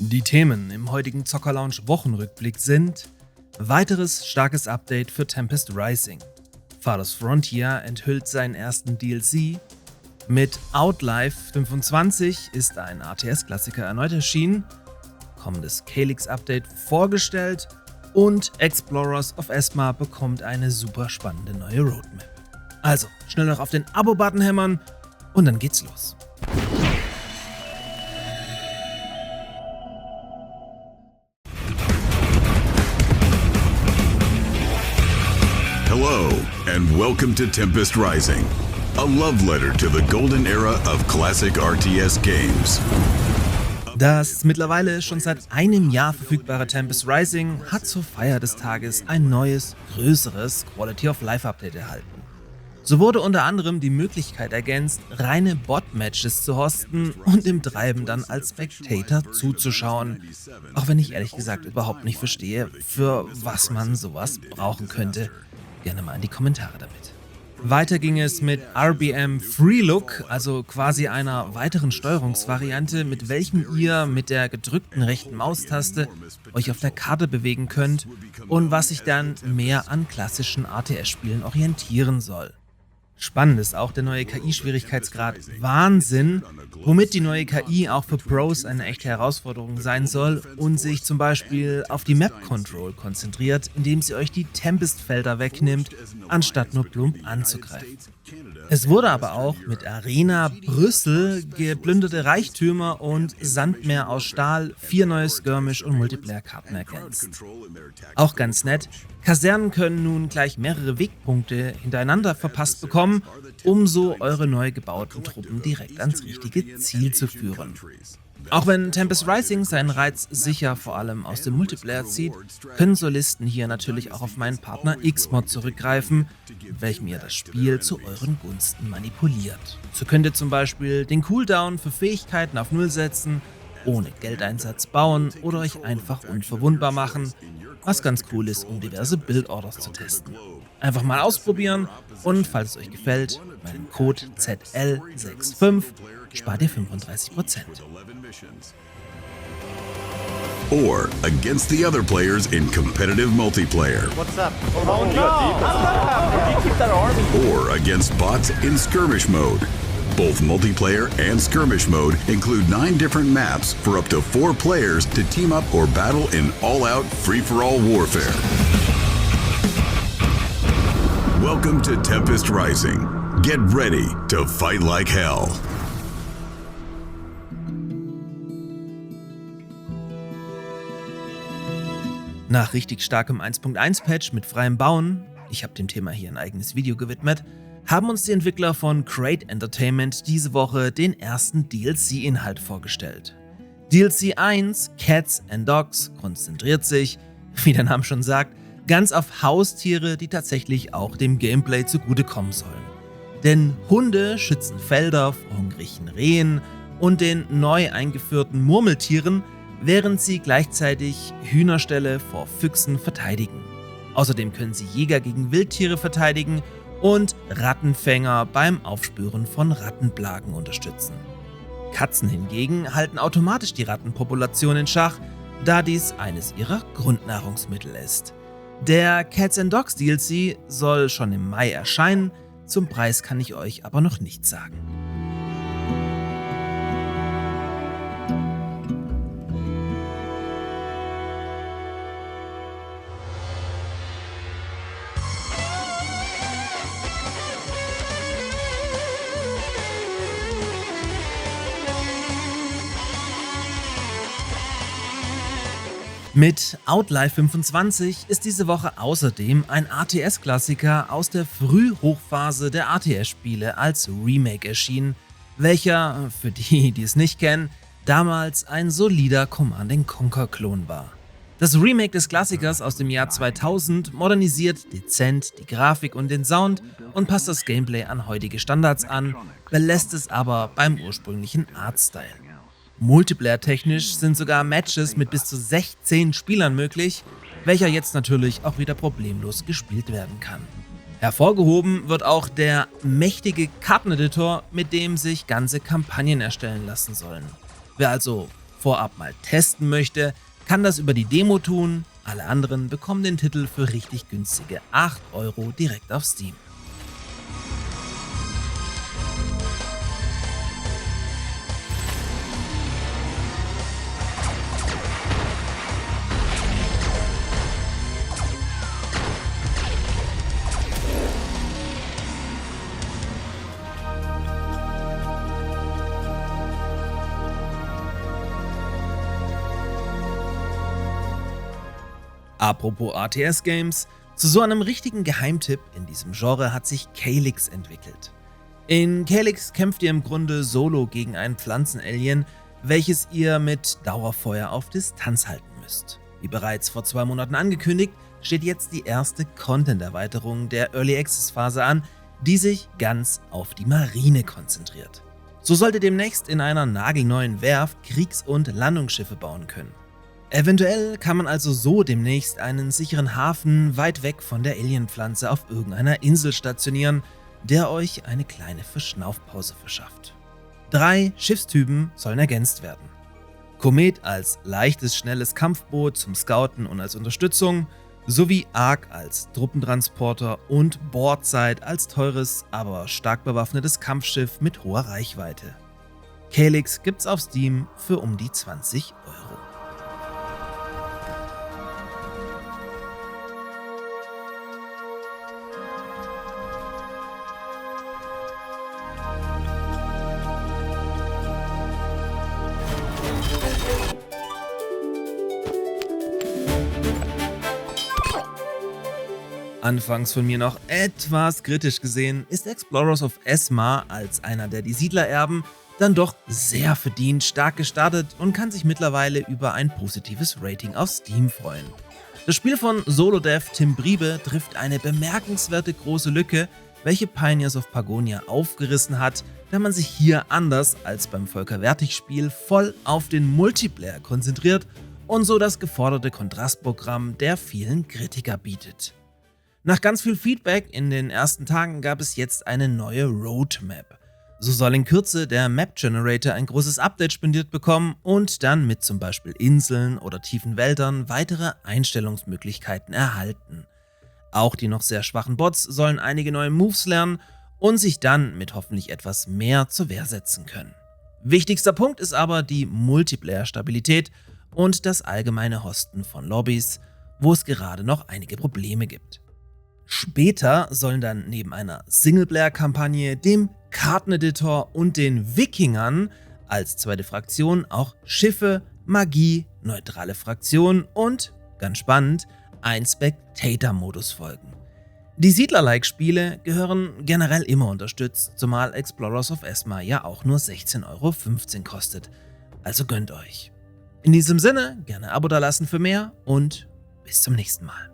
Die Themen im heutigen Zocker Lounge Wochenrückblick sind: weiteres starkes Update für Tempest Rising, Father's Frontier enthüllt seinen ersten DLC, mit Outlife 25 ist ein RTS-Klassiker erneut erschienen, kommendes Calyx-Update vorgestellt und Explorers of Esma bekommt eine super spannende neue Roadmap. Also, schnell noch auf den Abo-Button hämmern und dann geht's los. Hello, and welcome to Tempest Rising, a love letter to the golden era of classic RTS games. Das mittlerweile schon seit einem Jahr verfügbare Tempest Rising hat zur Feier des Tages ein neues, größeres Quality of Life Update erhalten. So wurde unter anderem die Möglichkeit ergänzt, reine Bot-Matches zu hosten und im Treiben dann als Spectator zuzuschauen. Auch wenn ich ehrlich gesagt überhaupt nicht verstehe, für was man sowas brauchen könnte. Gerne mal in die Kommentare damit. Weiter ging es mit RBM Free Look, also quasi einer weiteren Steuerungsvariante, mit welchem ihr mit der gedrückten rechten Maustaste euch auf der Karte bewegen könnt und was sich dann mehr an klassischen RTS-Spielen orientieren soll. Spannend ist auch der neue KI-Schwierigkeitsgrad Wahnsinn, womit die neue KI auch für Pros eine echte Herausforderung sein soll und sich zum Beispiel auf die Map Control konzentriert, indem sie euch die Tempest-Felder wegnimmt, anstatt nur plump anzugreifen. Es wurde aber auch mit Arena Brüssel, geplünderte Reichtümer und Sandmeer aus Stahl 4 neue Skirmish- und Multiplayer-Karten ergänzt. Auch ganz nett, Kasernen können nun gleich mehrere Wegpunkte hintereinander verpasst bekommen, um so eure neu gebauten Truppen direkt ans richtige Ziel zu führen. Auch wenn Tempest Rising seinen Reiz sicher vor allem aus dem Multiplayer zieht, können Solisten hier natürlich auch auf meinen Partner Xmod zurückgreifen, mit welchem ihr das Spiel zu euren Gunsten manipuliert. So könnt ihr zum Beispiel den Cooldown für Fähigkeiten auf 0 setzen, ohne Geldeinsatz bauen oder euch einfach unverwundbar machen, was ganz cool ist, um diverse Build-Orders zu testen. Einfach mal ausprobieren und falls es euch gefällt, meinen Code ZL65 spart ihr 35%. Or against the other players in competitive multiplayer. What's up? Oh no! You keep that arm. Or against bots in skirmish mode. Both multiplayer and skirmish mode include 9 different maps for up to 4 players to team up or battle in all-out free-for-all warfare. Welcome to Tempest Rising. Get ready to fight like hell. Nach richtig starkem 1.1-Patch mit freiem Bauen, ich habe dem Thema hier ein eigenes Video gewidmet, haben uns die Entwickler von Crate Entertainment diese Woche den ersten DLC-Inhalt vorgestellt. DLC 1, Cats and Dogs, konzentriert sich, wie der Name schon sagt, ganz auf Haustiere, die tatsächlich auch dem Gameplay zugutekommen sollen. Denn Hunde schützen Felder vor hungrigen Rehen und den neu eingeführten Murmeltieren, während sie gleichzeitig Hühnerställe vor Füchsen verteidigen. Außerdem können sie Jäger gegen Wildtiere verteidigen und Rattenfänger beim Aufspüren von Rattenplagen unterstützen. Katzen hingegen halten automatisch die Rattenpopulation in Schach, da dies eines ihrer Grundnahrungsmittel ist. Der Cats and Dogs DLC soll schon im Mai erscheinen, zum Preis kann ich euch aber noch nichts sagen. Mit Outlife 25 ist diese Woche außerdem ein RTS-Klassiker aus der Frühhochphase der RTS-Spiele als Remake erschienen, welcher, für die, die es nicht kennen, damals ein solider Command & Conquer-Klon war. Das Remake des Klassikers aus dem Jahr 2000 modernisiert dezent die Grafik und den Sound und passt das Gameplay an heutige Standards an, belässt es aber beim ursprünglichen Artstyle. Multiplayer-technisch sind sogar Matches mit bis zu 16 Spielern möglich, welcher jetzt natürlich auch wieder problemlos gespielt werden kann. Hervorgehoben wird auch der mächtige Karteneditor, mit dem sich ganze Kampagnen erstellen lassen sollen. Wer also vorab mal testen möchte, kann das über die Demo tun. Alle anderen bekommen den Titel für richtig günstige 8 € direkt auf Steam. Apropos RTS-Games, zu so einem richtigen Geheimtipp in diesem Genre hat sich Calyx entwickelt. In Calyx kämpft ihr im Grunde solo gegen ein Pflanzenalien, welches ihr mit Dauerfeuer auf Distanz halten müsst. Wie bereits vor 2 Monaten angekündigt, steht jetzt die erste Content-Erweiterung der Early Access-Phase an, die sich ganz auf die Marine konzentriert. So sollte demnächst in einer nagelneuen Werft Kriegs- und Landungsschiffe bauen können. Eventuell kann man also so demnächst einen sicheren Hafen weit weg von der Alienpflanze auf irgendeiner Insel stationieren, der euch eine kleine Verschnaufpause verschafft. 3 Schiffstypen sollen ergänzt werden. Komet als leichtes, schnelles Kampfboot zum Scouten und als Unterstützung, sowie Ark als Truppentransporter und Bordside als teures, aber stark bewaffnetes Kampfschiff mit hoher Reichweite. Calyx gibt's auf Steam für um die 20 €. Anfangs von mir noch etwas kritisch gesehen, ist Explorers of Esma als einer der Die Siedler-Erben dann doch sehr verdient stark gestartet und kann sich mittlerweile über ein positives Rating auf Steam freuen. Das Spiel von Solo-Dev Tim Briebe trifft eine bemerkenswerte große Lücke, welche Pioneers of Pagonia aufgerissen hat, da man sich hier anders als beim Volker-Wertig-Spiel voll auf den Multiplayer konzentriert und so das geforderte Kontrastprogramm der vielen Kritiker bietet. Nach ganz viel Feedback in den ersten Tagen gab es jetzt eine neue Roadmap. So soll in Kürze der Map Generator ein großes Update spendiert bekommen und dann mit zum Beispiel Inseln oder tiefen Wäldern weitere Einstellungsmöglichkeiten erhalten. Auch die noch sehr schwachen Bots sollen einige neue Moves lernen und sich dann mit hoffentlich etwas mehr zur Wehr setzen können. Wichtigster Punkt ist aber die Multiplayer-Stabilität und das allgemeine Hosten von Lobbys, wo es gerade noch einige Probleme gibt. Später sollen dann neben einer Singleplayer-Kampagne, dem Karteneditor und den Wikingern als zweite Fraktion auch Schiffe, Magie, neutrale Fraktionen und, ganz spannend, ein Spectator-Modus folgen. Die Siedler-like-Spiele gehören generell immer unterstützt, zumal Explorers of Esma ja auch nur 16,15 € kostet. Also gönnt euch. In diesem Sinne, gerne ein Abo dalassen für mehr und bis zum nächsten Mal.